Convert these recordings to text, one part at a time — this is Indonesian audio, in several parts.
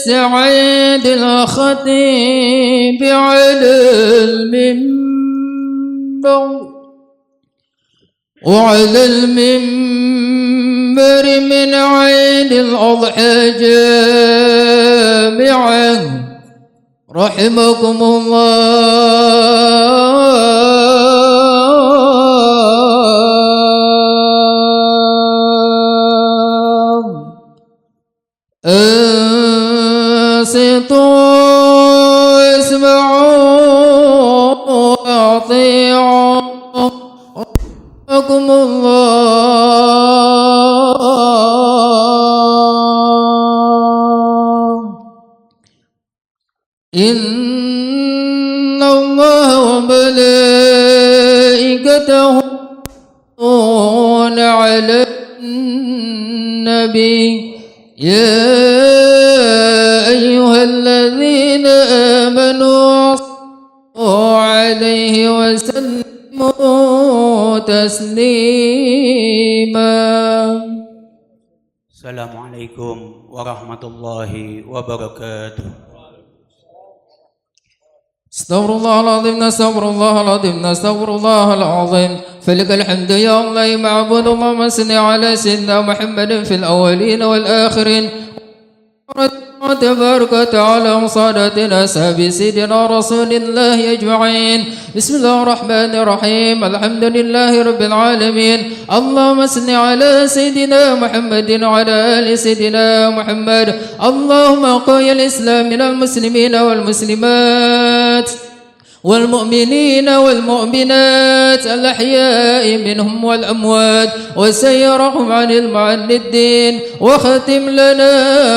السعيد الخطيب على المنبر وعلى المنبر من عيد الأضحى جامعا رحمكم الله. انصتوا اسمعوا واطيعوا رحمكم الله. إن الله وملائكته يصلون على النبي يا أيها الذين آمنوا صلوا عليه وسلموا تسليما. السلام عليكم ورحمة الله وبركاته. استغفر الله العظيم نستغفر الله العظيم نستغفر الله العظيم فلك الحمد يا الله معبود. اللهم صل على سيدنا محمد في الأولين والآخرين تبارك وتعالى صادتنا أصحاب سيدنا رسول الله أجمعين. بسم الله الرحمن الرحيم الحمد لله رب العالمين. اللهم صل على سيدنا محمد وعلى آل سيدنا محمد. اللهم قوي الإسلام من المسلمين والمسلمات والمؤمنين والمؤمنات الأحياء منهم والأموات وسيرهم عن المعندين وختم لنا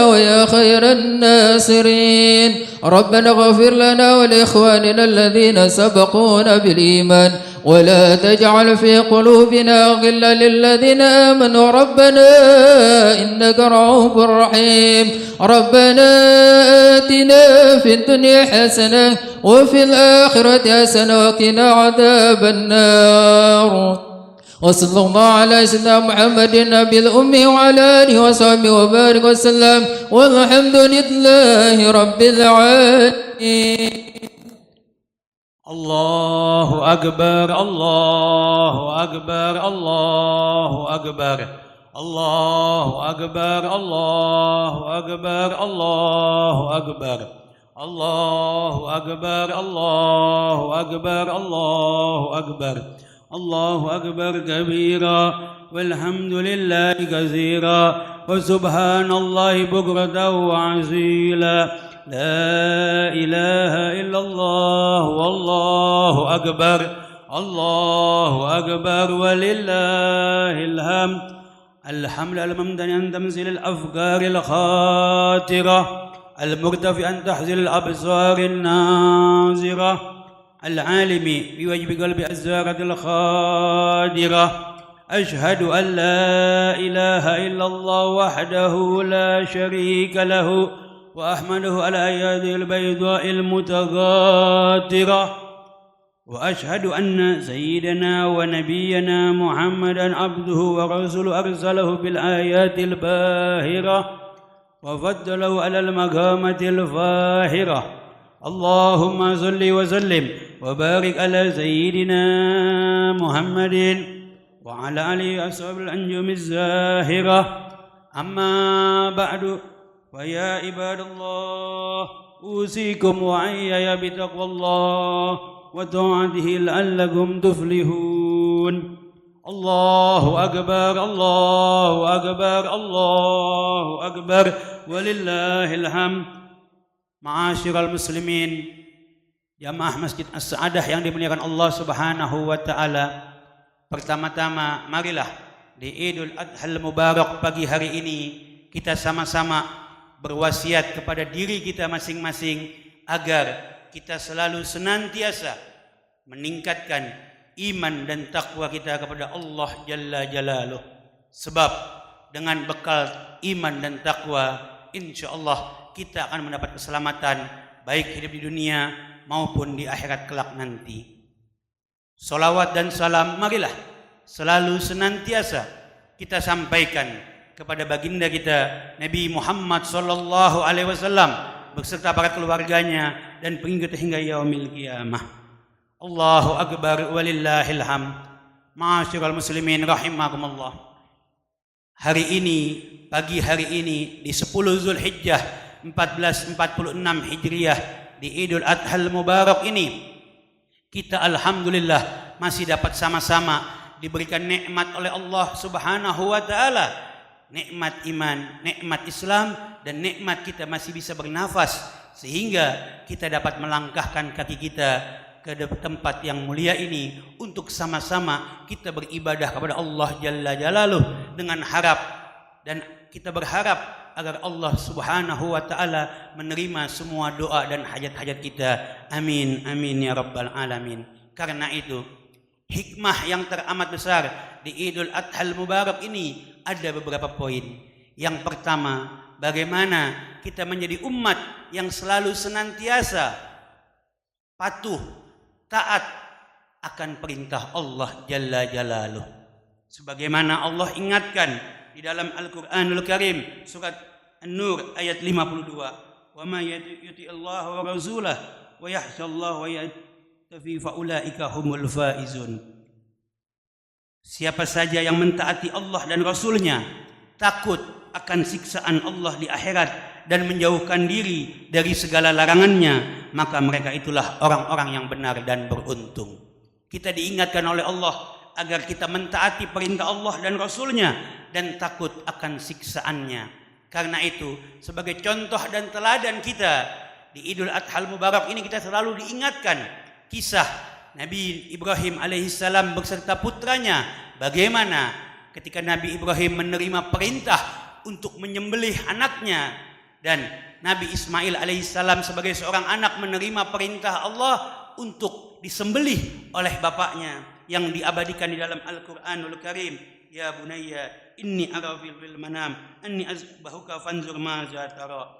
ويا خير الناصرين. ربنا اغفر لنا ولإخواننا الذين سبقونا بالإيمان ولا تجعل في قلوبنا غلا للذين آمنوا ربنا إنك رؤوف رحيم. ربنا آتنا في الدنيا حسنة وفي الآخرة حسنة وقنا عذاب النار. وصلى الله على سيدنا محمد النبي الأمي وعلى آله وصحبه وبارك وسلم والحمد لله رب العالمين. الله أكبر الله أكبر الله أكبر الله أكبر الله أكبر الله أكبر الله أكبر الله أكبر الله أكبر الله أكبر كبيرا والحمد لله كثيرا وسبحان الله بكرة وعسيلا. لا إله إلا الله والله أكبر الله أكبر ولله الحمد. الحمد الممتن أن تمثل الأفكار الخاطرة المرتفع أن تحزن الأبصار الناظرة العالم بوجب قلب الزارة الخادرة. أشهد أن لا إله إلا الله وحده لا شريك له وأحمده على يده البيضاء المتغاترة. وأشهد أن سيدنا ونبينا محمدا عبده ورسوله أرسله بالآيات الباهرة وفضله على المقامة الفاهرة. اللهم صل وسلم وبارك على سيدنا محمد وعلى آله وصحبه الأنجم الزاهرة. أما بعد فيا عباد الله أوصيكم وإياي بتقوى الله وطاعته لعلكم تفلحون. الله أكبر الله أكبر الله أكبر ولله الحمد. Ma'asyiral muslimin, jamaah Masjid As-Sa'adah yang dimuliakan Allah Subhanahu wa taala. Pertama-tama marilah di Idul Adha Mubarak pagi hari ini kita sama-sama berwasiat kepada diri kita masing-masing agar kita selalu senantiasa meningkatkan iman dan takwa kita kepada Allah Jalla Jalaluh. Sebab dengan bekal iman dan takwa, insyaallah kita akan mendapat keselamatan baik hidup di dunia maupun di akhirat kelak nanti. Salawat dan salam marilah selalu senantiasa kita sampaikan kepada baginda kita Nabi Muhammad sallallahu alaihi wasallam beserta para keluarganya dan pengikut hingga yaumil qiyamah. Allahu akbar walillahil hamd. Ma'asyiral muslimin rahimakumullah. Hari ini, pagi hari ini di 10 Zulhijjah 1446 Hijriah di Idul Adhal Mubarak ini, kita alhamdulillah masih dapat sama-sama diberikan nikmat oleh Allah Subhanahu wa taala, nikmat iman, nikmat Islam, dan nikmat kita masih bisa bernafas sehingga kita dapat melangkahkan kaki kita ke tempat yang mulia ini untuk sama-sama kita beribadah kepada Allah Jalla Jalaluh dengan harap, dan kita berharap agar Allah Subhanahu wa taala menerima semua doa dan hajat-hajat kita. Amin amin ya rabbal alamin. Karena itu hikmah yang teramat besar di Idul Adhal Mubarak ini ada beberapa poin. Yang pertama, bagaimana kita menjadi umat yang selalu senantiasa patuh, taat akan perintah Allah Jalla Jalaluh. Sebagaimana Allah ingatkan di dalam Al-Qur'anul Karim surat An-Nur ayat 52, "Wa may yuti Allah wa rasulahu wa yakhsha Allah wa yattafi fa ulaika humul faizun." Siapa saja yang mentaati Allah dan Rasulnya, takut akan siksaan Allah di akhirat dan menjauhkan diri dari segala larangannya, maka mereka itulah orang-orang yang benar dan beruntung. Kita diingatkan oleh Allah agar kita mentaati perintah Allah dan Rasulnya dan takut akan siksaannya. Karena itu, sebagai contoh dan teladan kita di Idul Adhal Mubarak ini, kita selalu diingatkan kisah Nabi Ibrahim alaihissalam beserta putranya, bagaimana ketika Nabi Ibrahim menerima perintah untuk menyembelih anaknya, dan Nabi Ismail alaihissalam sebagai seorang anak menerima perintah Allah untuk disembelih oleh bapaknya yang diabadikan di dalam Al-Qur'anul Karim. "Ya bunayya inni ara fil manam anni azbahuka fanzur maza tara."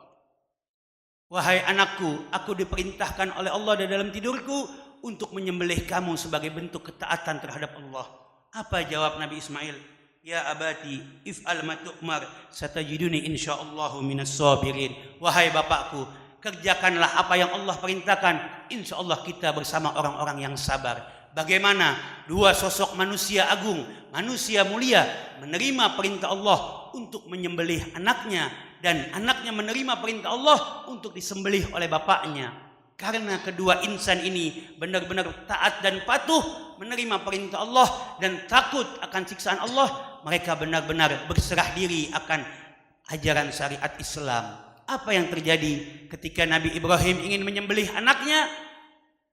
Wahai anakku, aku diperintahkan oleh Allah di dalam tidurku untuk menyembelih kamu sebagai bentuk ketaatan terhadap Allah. Apa jawab Nabi Ismail? "Ya abati, if'al ma tu'mar, satajiduni insyaallahu minas sabirin." Wahai bapakku, kerjakanlah apa yang Allah perintahkan, insyaallah kita bersama orang-orang yang sabar. Bagaimana dua sosok manusia agung, manusia mulia menerima perintah Allah untuk menyembelih anaknya, dan anaknya menerima perintah Allah untuk disembelih oleh bapaknya. Karena kedua insan ini benar-benar taat dan patuh menerima perintah Allah dan takut akan siksaan Allah, mereka benar-benar berserah diri akan ajaran syariat Islam. Apa yang terjadi ketika Nabi Ibrahim ingin menyembelih anaknya?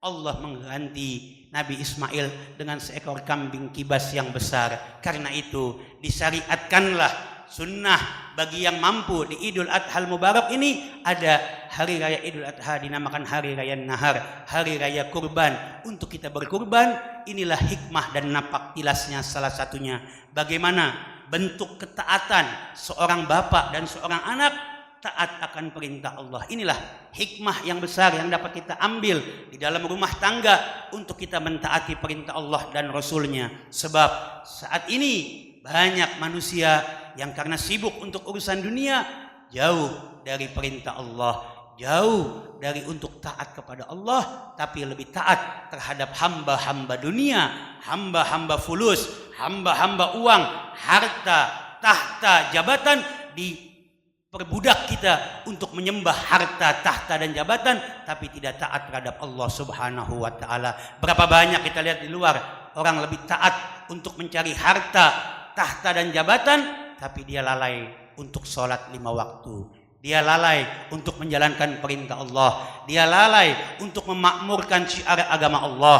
Allah mengganti Nabi Ismail dengan seekor kambing kibas yang besar. Karena itu disyariatkanlah sunnah bagi yang mampu di Idul Adhal Mubarak ini ada hari raya Idul Adha, dinamakan hari raya nahar, hari raya kurban. Untuk kita berkurban, inilah hikmah dan napak tilasnya salah satunya. Bagaimana bentuk ketaatan seorang bapak dan seorang anak taat akan perintah Allah. Inilah hikmah yang besar yang dapat kita ambil di dalam rumah tangga untuk kita mentaati perintah Allah dan Rasulnya. Sebab saat ini banyak manusia yang karena sibuk untuk urusan dunia, jauh dari perintah Allah, jauh dari untuk taat kepada Allah, tapi lebih taat terhadap hamba-hamba dunia, hamba-hamba fulus, hamba-hamba uang, harta, tahta, jabatan. Diperbudak kita untuk menyembah harta, tahta, dan jabatan, tapi tidak taat terhadap Allah Subhanahu wa taala. Berapa banyak kita lihat di luar orang lebih taat untuk mencari harta, tahta, dan jabatan, tapi dia lalai untuk sholat 5 waktu. Dia lalai untuk menjalankan perintah Allah. Dia lalai untuk memakmurkan syiar agama Allah.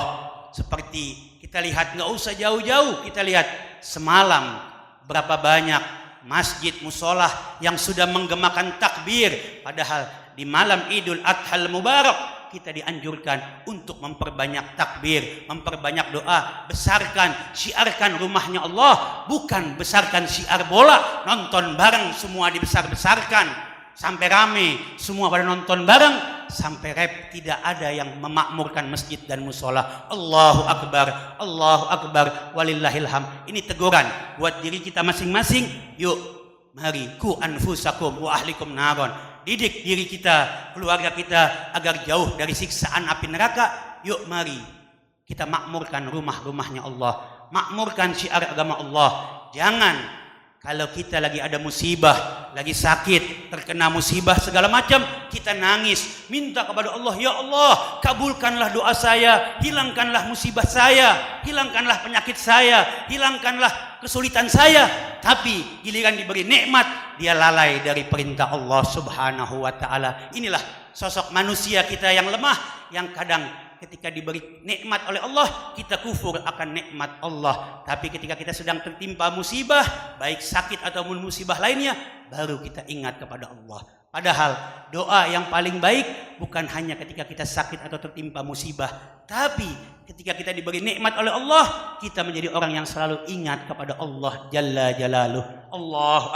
Seperti kita lihat, nggak usah jauh-jauh, kita lihat semalam berapa banyak masjid musola yang sudah menggemakan takbir. Padahal di malam Idul Adhal Mubarak kita dianjurkan untuk memperbanyak takbir, memperbanyak doa, besarkan, syiarkan rumahnya Allah, bukan besarkan syiar bola, nonton bareng semua dibesar-besarkan, sampai rame, semua pada nonton bareng, sampai rap, tidak ada yang memakmurkan masjid dan musola. Allahu Akbar, walillahilham. Ini teguran buat diri kita masing-masing. Yuk mari ku anfusakum wa ahlikum naron. Didik diri kita, keluarga kita agar jauh dari siksaan api neraka. Yuk mari kita makmurkan rumah-rumahnya Allah, makmurkan syiar agama Allah. Jangan kalau kita lagi ada musibah, lagi sakit, terkena musibah segala macam, kita nangis, minta kepada Allah, ya Allah, kabulkanlah doa saya, hilangkanlah musibah saya, hilangkanlah penyakit saya, hilangkanlah kesulitan saya. Tapi giliran diberi nikmat, dia lalai dari perintah Allah Subhanahu wa taala. Inilah sosok manusia kita yang lemah, yang kadang ketika diberi nikmat oleh Allah, kita kufur akan nikmat Allah. Tapi ketika kita sedang tertimpa musibah, baik sakit ataupun musibah lainnya, baru kita ingat kepada Allah. Padahal doa yang paling baik bukan hanya ketika kita sakit atau tertimpa musibah, tapi ketika kita diberi nikmat oleh Allah, kita menjadi orang yang selalu ingat kepada Allah Jalla Jalaluh. Allahu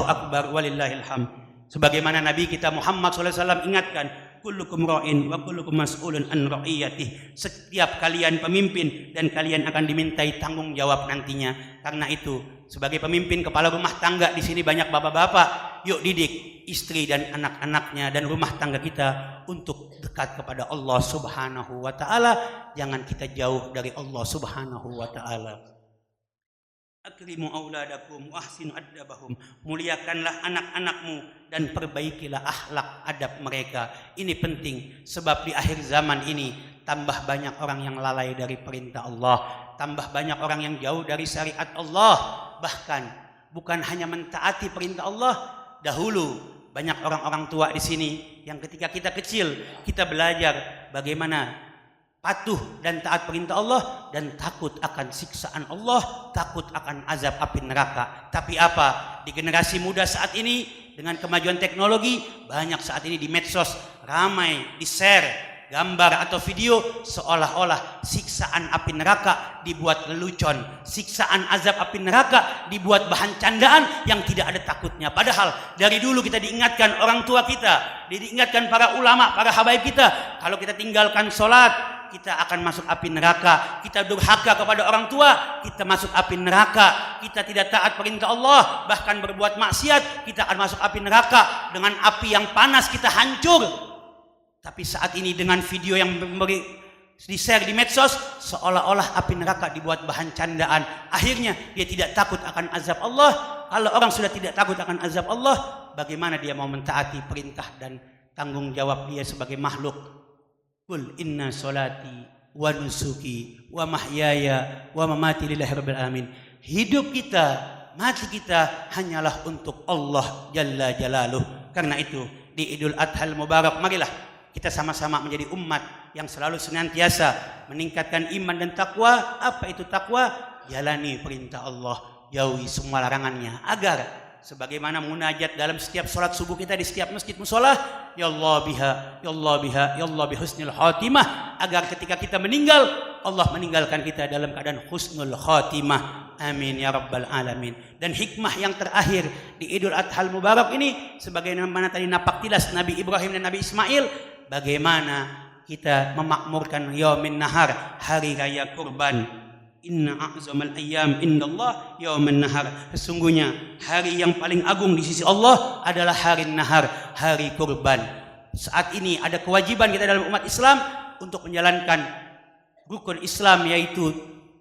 Akbar, walillahil hamd. Sebagaimana Nabi kita Muhammad SAW ingatkan, kullukum ra'in wa kullukum mas'ulun an ra'iyatih. Setiap kalian pemimpin dan kalian akan dimintai tanggung jawab nantinya. Karena itu, sebagai pemimpin kepala rumah tangga di sini banyak bapak-bapak, yuk didik istri dan anak-anaknya dan rumah tangga kita untuk dekat kepada Allah Subhanahu wa taala. Jangan kita jauh dari Allah Subhanahu wa taala. Akrimu auladakum wa ahsinu adabahum. Muliakanlah anak-anakmu dan perbaikilah akhlak adab mereka. Ini penting sebab di akhir zaman ini tambah banyak orang yang lalai dari perintah Allah, tambah banyak orang yang jauh dari syariat Allah. Bahkan bukan hanya mentaati perintah Allah, dahulu banyak orang-orang tua di sini yang ketika kita kecil kita belajar bagaimana patuh dan taat perintah Allah dan takut akan siksaan Allah, takut akan azab api neraka. Tapi apa? Di generasi muda saat ini dengan kemajuan teknologi, banyak saat ini di medsos ramai di-share gambar atau video seolah-olah siksaan api neraka dibuat lelucon, siksaan azab api neraka dibuat bahan candaan yang tidak ada takutnya. Padahal dari dulu kita diingatkan orang tua kita, diingatkan para ulama, para habaib kita, kalau kita tinggalkan sholat kita akan masuk api neraka. Kita durhaka kepada orang tua, kita masuk api neraka. Kita tidak taat perintah Allah, bahkan berbuat maksiat, kita akan masuk api neraka. Dengan api yang panas kita hancur. Tapi saat ini dengan video yang di-share di medsos, seolah-olah api neraka dibuat bahan candaan. Akhirnya dia tidak takut akan azab Allah. Kalau orang sudah tidak takut akan azab Allah, bagaimana dia mau mentaati perintah dan tanggung jawab dia sebagai makhluk? Qul inna salati wa nusuki wa mahyaya wa mamati lillahi rabbil alamin. Hidup kita, mati kita hanyalah untuk Allah Jalla Jalaluh. Karena itu di Idul Adha Mubarak, marilah kita sama-sama menjadi umat yang selalu senantiasa meningkatkan iman dan takwa. Apa itu takwa? Jalani perintah Allah, jauhi semua larangannya, agar sebagaimana munajat dalam setiap sholat subuh kita di setiap masjid musola, ya Allah biha, ya Allah biha, ya Allah bihusnul khatimah, agar ketika kita meninggal, Allah meninggalkan kita dalam keadaan husnul khatimah. Amin ya rabbal alamin. Dan hikmah yang terakhir di Idul Adha Mubarak ini, sebagaimana tadi napak tilas Nabi Ibrahim dan Nabi Ismail, bagaimana kita memakmurkan yaumin nahar, hari raya kurban. Inna a'zamal ayyam indallah yaumun nahar. Sesungguhnya hari yang paling agung di sisi Allah adalah hari nahar, hari kurban. Saat ini ada kewajiban kita dalam umat Islam untuk menjalankan rukun Islam, yaitu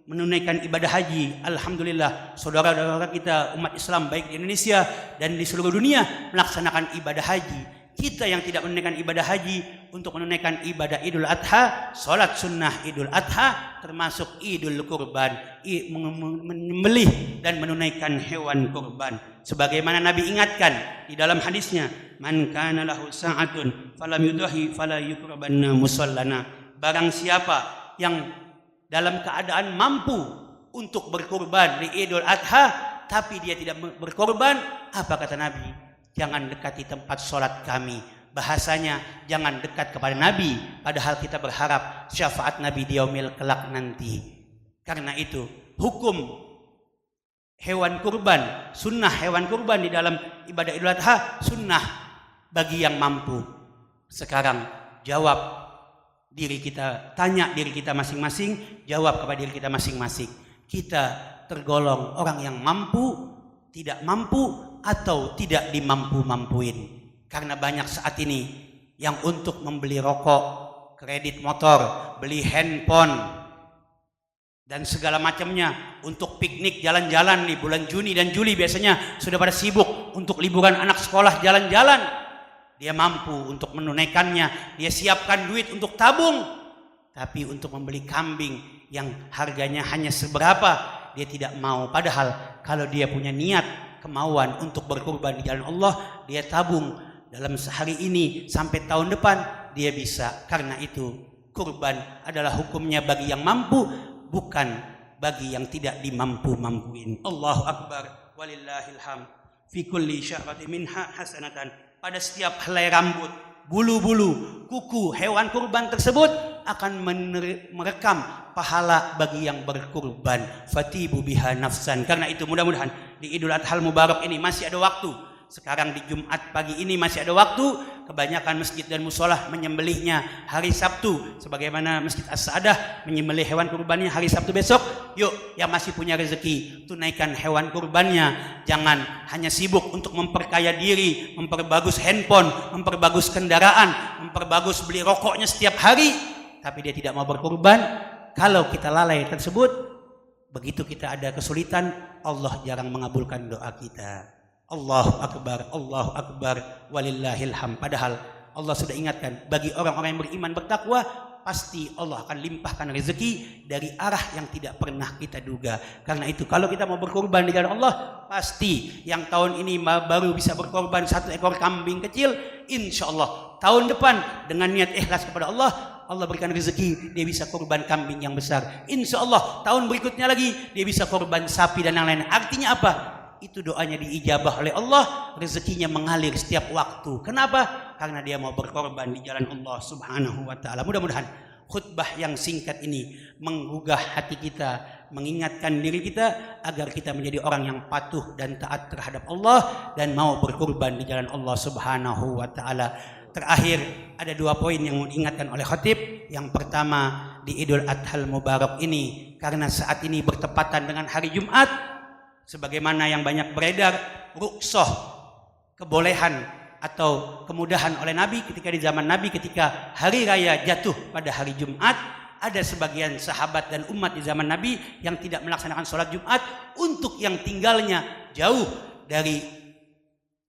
menunaikan ibadah haji. Alhamdulillah, saudara-saudara kita umat Islam baik di Indonesia dan di seluruh dunia melaksanakan ibadah haji. Kita yang tidak menunaikan ibadah haji untuk menunaikan ibadah Idul Adha, sholat sunnah Idul Adha, termasuk Idul Kurban, menyembelih dan menunaikan hewan kurban. Sebagaimana Nabi ingatkan di dalam hadisnya, man kana lahu sa'atun falam yudahi fala yuqrabanna musallana. Barang siapa yang dalam keadaan mampu untuk berkurban di Idul Adha, tapi dia tidak berkorban, apa kata Nabi? Jangan dekati tempat sholat kami. Bahasanya jangan dekat kepada Nabi, padahal kita berharap syafaat Nabi di yaumil kelak nanti. Karena itu hukum hewan kurban, sunnah hewan kurban di dalam ibadah Idul Adha, sunnah bagi yang mampu. Sekarang jawab diri kita, tanya diri kita masing-masing, jawab kepada diri kita masing-masing. Kita tergolong orang yang mampu tidak mampu atau tidak dimampu-mampuin. Karena banyak saat ini yang untuk membeli rokok, kredit motor, beli handphone, dan segala macamnya, untuk piknik jalan-jalan nih bulan Juni dan Juli biasanya sudah pada sibuk untuk liburan anak sekolah jalan-jalan. Dia mampu untuk menunaikannya, dia siapkan duit untuk tabung, tapi untuk membeli kambing yang harganya hanya seberapa dia tidak mau. Padahal kalau dia punya niat, kemauan untuk berkurban di jalan Allah, dia tabung dalam sehari ini sampai tahun depan dia bisa. Karena itu kurban adalah hukumnya bagi yang mampu, bukan bagi yang tidak dimampu-mampuin. Allahu Akbar walillahil hamd. Fi kulli sya'ratin minha hasanatan. Pada setiap helai rambut, bulu-bulu, kuku hewan kurban tersebut akan merekam pahala bagi yang berkurban. Fatibu biha nafsan. Karena itu mudah-mudahan di Idul Adha Mubarak ini masih ada waktu. Sekarang di Jumat pagi ini masih ada waktu. Kebanyakan masjid dan musola menyembelihnya hari Sabtu, sebagaimana Masjid As-Sa'adah menyembelih hewan kurbannya hari Sabtu besok. Yuk, yang masih punya rezeki, tunaikan hewan kurbannya. Jangan hanya sibuk untuk memperkaya diri, memperbagus handphone, memperbagus kendaraan, memperbagus beli rokoknya setiap hari, tapi dia tidak mau berkurban. Kalau kita lalai tersebut, begitu kita ada kesulitan, Allah jarang mengabulkan doa kita. Allahu Akbar, walillahil hamd. Padahal Allah sudah ingatkan, bagi orang-orang yang beriman bertakwa, pasti Allah akan limpahkan rezeki dari arah yang tidak pernah kita duga. Karena itu kalau kita mau berkorban di jalan Allah, pasti yang tahun ini baru bisa berkorban 1 ekor kambing kecil, insya Allah tahun depan dengan niat ikhlas kepada Allah, Allah berikan rezeki, dia bisa korban kambing yang besar. Insya Allah tahun berikutnya lagi dia bisa korban sapi dan yang lain. Artinya apa? Itu doanya diijabah oleh Allah, rezekinya mengalir setiap waktu. Kenapa? Karena dia mau berkorban di jalan Allah Subhanahu wa taala. Mudah-mudahan khutbah yang singkat ini menggugah hati kita, mengingatkan diri kita agar kita menjadi orang yang patuh dan taat terhadap Allah dan mau berkorban di jalan Allah Subhanahu wa taala. Terakhir, ada 2 poin yang mau diingatkan oleh khatib. Yang pertama, di Idul Adha Mubarak ini, karena saat ini bertepatan dengan hari Jumat, sebagaimana yang banyak beredar, rukhsah, kebolehan atau kemudahan oleh Nabi ketika di zaman Nabi, ketika hari raya jatuh pada hari Jumat, ada sebagian sahabat dan umat di zaman Nabi yang tidak melaksanakan sholat Jumat untuk yang tinggalnya jauh dari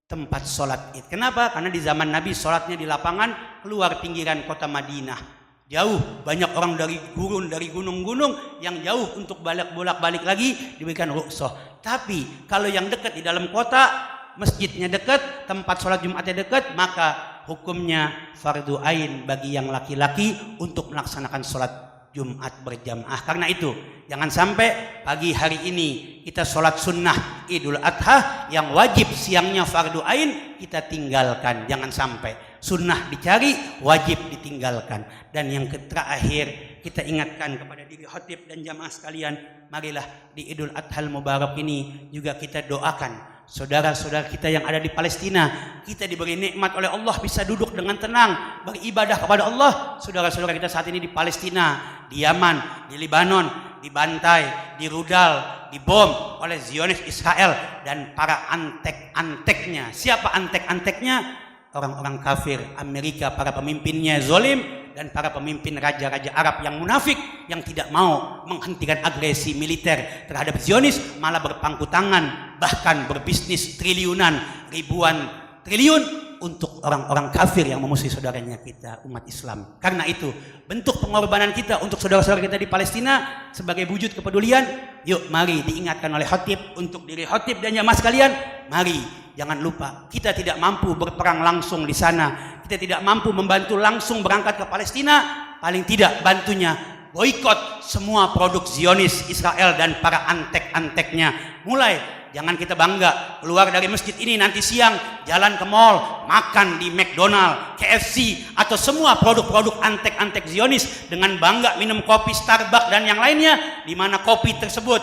tempat sholat Id. Kenapa? Karena di zaman Nabi sholatnya di lapangan keluar pinggiran kota Madinah. Jauh, banyak orang dari gurun, dari gunung-gunung yang jauh untuk bolak-balik lagi diberikan rukhsah. Tapi kalau yang dekat di dalam kota, masjidnya dekat, tempat sholat Jumatnya dekat, maka hukumnya fardu ain bagi yang laki-laki untuk melaksanakan sholat Jumat berjamaah. Karena itu jangan sampai pagi hari ini kita sholat sunnah Idul Adha yang wajib siangnya fardu ain kita tinggalkan. Jangan sampai sunnah dicari, wajib ditinggalkan. Dan yang terakhir, kita ingatkan kepada diri khatib dan jamaah sekalian, marilah di Idul Adha Mubarak ini juga kita doakan saudara-saudara kita yang ada di Palestina. Kita diberi nikmat oleh Allah bisa duduk dengan tenang beribadah kepada Allah. Saudara-saudara kita saat ini di Palestina, di Yaman, di Libanon, dibantai, dirudal, dibom oleh Zionis Israel dan para antek-anteknya. Siapa antek-anteknya? Orang-orang kafir Amerika, para pemimpinnya zolim, dan para pemimpin raja-raja Arab yang munafik, yang tidak mau menghentikan agresi militer terhadap Zionis, malah berpangku tangan, bahkan berbisnis triliunan, ribuan triliun untuk orang-orang kafir yang memusuhi saudaranya kita, umat Islam. Karena itu, bentuk pengorbanan kita untuk saudara-saudara kita di Palestina sebagai wujud kepedulian, yuk mari diingatkan oleh khatib untuk diri khatib dan jamaah sekalian, mari jangan lupa, kita tidak mampu berperang langsung di sana, kita tidak mampu membantu langsung berangkat ke Palestina, paling tidak bantunya boikot semua produk Zionis Israel dan para antek-anteknya. Mulai jangan kita bangga keluar dari masjid ini nanti siang jalan ke mall, makan di McDonald, KFC atau semua produk-produk antek-antek Zionis dengan bangga minum kopi Starbucks dan yang lainnya, di mana kopi tersebut,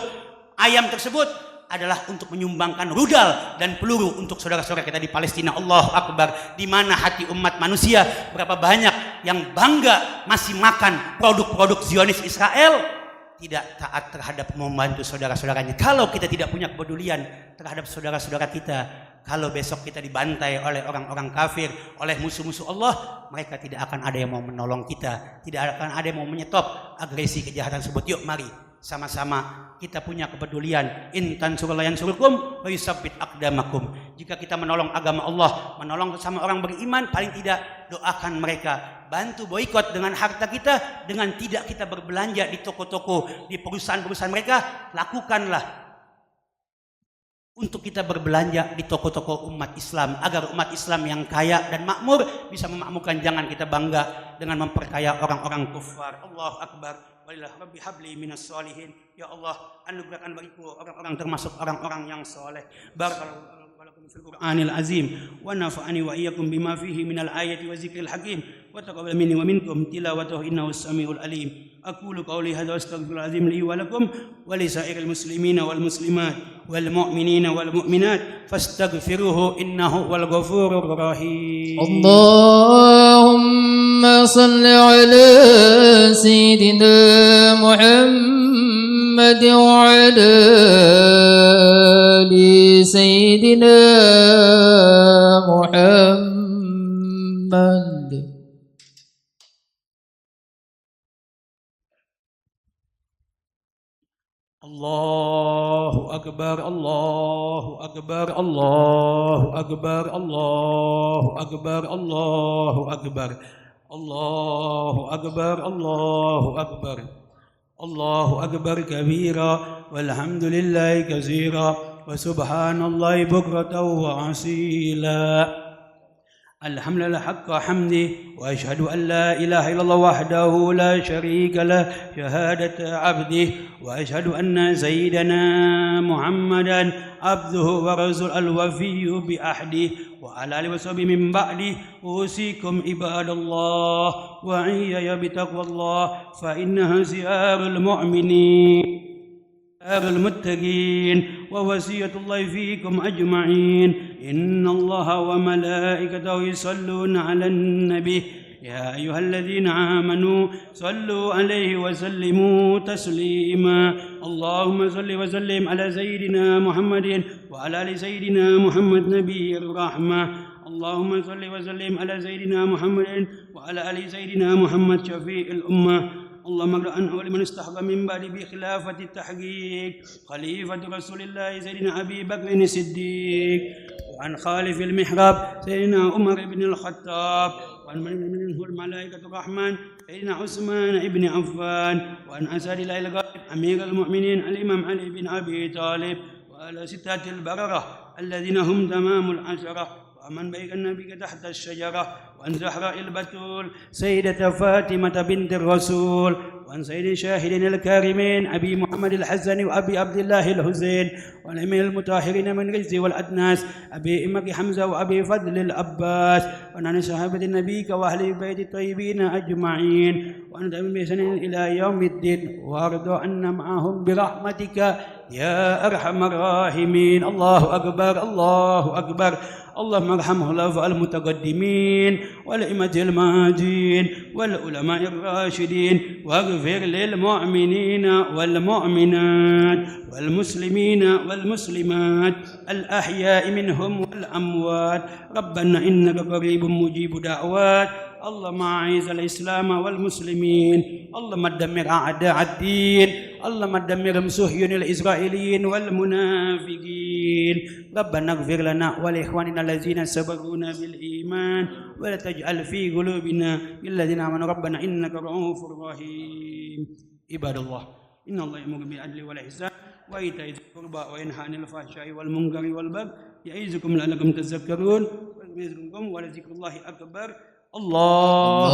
ayam tersebut adalah untuk menyumbangkan rudal dan peluru untuk saudara-saudara kita di Palestina. Allahu Akbar. Di mana hati umat manusia, berapa banyak yang bangga masih makan produk-produk Zionis Israel, tidak taat terhadap membantu saudara-saudaranya. Kalau kita tidak punya kepedulian terhadap saudara-saudara kita, kalau besok kita dibantai oleh orang-orang kafir, oleh musuh-musuh Allah, mereka tidak akan ada yang mau menolong kita, tidak akan ada yang mau menyetop agresi kejahatan tersebut. Yuk mari sama-sama kita punya kepedulian. In tansurullaha yansurkum wa yusabbit aqdamakum. Jika kita menolong agama Allah, menolong sama orang beriman, paling tidak doakan mereka. Bantu boikot dengan harta kita, dengan tidak kita berbelanja di toko-toko, di perusahaan-perusahaan mereka. Lakukanlah untuk kita berbelanja di toko-toko umat Islam, agar umat Islam yang kaya dan makmur bisa memakmurkan. Jangan kita bangga dengan memperkaya orang-orang kufar. Allahu Akbar. Walillah Rabbi habli minas solihin. Ya Allah, anugerahkan bagiku orang-orang termasuk orang-orang yang soleh. Barakallahu في القرآن العظيم ونفعني وإياكم بما فيه من الآية والذكر الحكيم وتقبل مني ومنكم تلاوته إنه السميع العليم. أقول قولي هذا وأستغفر العظيم لي ولكم ولسائر المسلمين والمسلمات والمؤمنين والمؤمنات فاستغفروه إنه هو الغفور الرحيم. اللهم صل على سيدنا محمد وعلى آل سيدنا محمد. الله أكبر الله أكبر الله أكبر الله أكبر الله أكبر الله أكبر الله أكبر الله أكبر كبيرا والحمد لله كثيرا وسبحان الله بكرة وأصيلا. الحمد لله حق حمده وأشهد أن لا إله إلا الله وحده لا شريك له شهادة عبده وأشهد أن سيدنا محمدا عبده ورسوله الوفي بأحده وعلى آله وصحبه من بعده. أوصيكم عباد الله وإياي بتقوى الله فإنها سيار المؤمنين المتقين ووصية الله فيكم أجمعين. إن الله وملائكته يصلون على النبي يا أيها الذين آمنوا صلوا عليه وسلموا تسليما. اللهم صل وسلم على سيدنا محمد وعلى آل سيدنا محمد نبي الرحمة. اللهم صل وسلم على سيدنا محمد وعلى آل سيدنا محمد شفيع الأمة. اللهم اغفر عنه ولمن استحق من بعد بخلافة التحقيق خليفة رسول الله سيدنا أبي بكر الصديق وعن خالف المحراب سيدنا عمر بن الخطاب وعن منه الملائكة الرحمن سيدنا عثمان بن عفان وعن أسد الله الغالب أمير المؤمنين الإمام علي بن أبي طالب وعلى ستة البررة الذين هم تمام العشرة ومن بين النبي تحت الشجرة وعن زهراء البتول سيدة فاطمة بنت الرسول وعن سيد شاهدين الكارمين أبي محمد الحسن وأبي عبد الله الحسين وعن أمير المطهرين من رجز والأدناس أبي إمك حمزة وأبي فضل العباس وعن صحابة النبي وأهل بيت الطيبين أجمعين وعن تمام بإحسان إلى يوم الدين وارض عنا معهم برحمتك يا أرحم الراحمين. الله أكبر الله أكبر. اللهم ارحم خلفاء المتقدمين والأئمة المهديين والعلماء الراشدين واغفر للمؤمنين والمؤمنات والمسلمين والمسلمات الأحياء منهم والأموات. ربنا إنك قريب مجيب دعوات. اللهم أعز الإسلام والمسلمين. اللهم دمر أعداء الدين. اللهم دمر صهيون الإسرائيليين والمنافقين. ربنا اغفر لنا ولإخواننا الذين سبقونا بالإيمان ولا تجعل في قلوبنا الذين آمنوا ربنا إنك رؤوف رحيم. عباد الله إن الله يأمر بالعدل والإحسان وإيتاء ذي القربى وينهى عن الفحشاء والمنكر والبغي يعظكم لعلكم تذكرون. ولذكر الله أكبر. الله